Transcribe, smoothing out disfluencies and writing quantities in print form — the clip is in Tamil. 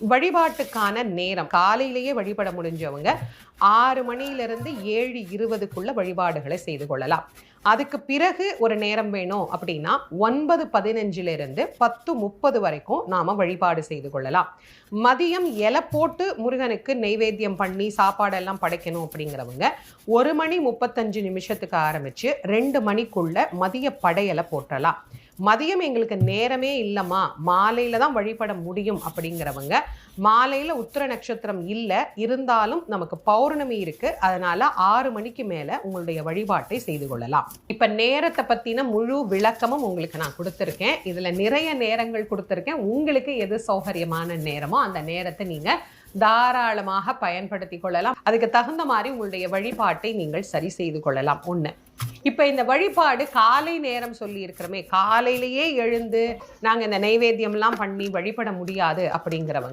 வழிபாட்டுக்கான நேரம் காலையிலேயே வழிபட முடிஞ்சவங்க 6 மணியிலிருந்து 7:20க்குள்ள வழிபாடுகளை செய்து கொள்ளலாம். அதுக்கு பிறகு ஒரு நேரம் வேணும் அப்படின்னா 9:15லிருந்து 10:30 வரைக்கும் நாம வழிபாடு செய்து கொள்ளலாம். மதியம் இலை போட்டு முருகனுக்கு நெய்வேத்தியம் பண்ணி சாப்பாடெல்லாம் படைக்கணும் அப்படிங்கிறவங்க 1:35 ஆரம்பிச்சு 2 மணிக்குள்ள மதிய படையலை போட்டலாம். மதியம் எங்களுக்கு நேரமே இல்லைம்மா, மாலையில தான் வழிபட முடியும் அப்படிங்கிறவங்க மாலையில உத்திர நட்சத்திரம் இல்லை, இருந்தாலும் நமக்கு பௌர்ணமி இருக்கு, அதனால 6 மணிக்கு மேல உங்களுடைய வழிபாட்டை செய்து கொள்ளலாம். இப்ப நேரத்தை பத்தின முழு விளக்கமும் உங்களுக்கு நான் கொடுத்திருக்கேன். இதுல நிறைய நேரங்கள் கொடுத்திருக்கேன். உங்களுக்கு எது சௌகரியமான நேரமோ அந்த நேரத்தை நீங்க தாராளமாக பயன்படுத்தி கொள்ளலாம். அதுக்கு தகுந்த மாதிரி உங்களுடைய வழிபாட்டை நீங்கள் சரி செய்து கொள்ளலாம். ஒண்ணு. இப்ப இந்த வழிபாடு காலை நேரம் சொல்லி இருக்கிறோமே, காலையிலேயே எழுந்து நாங்க இந்த நைவேத்தியம் எல்லாம் பண்ணி வழிபட முடியாது அப்படிங்கிறவங்க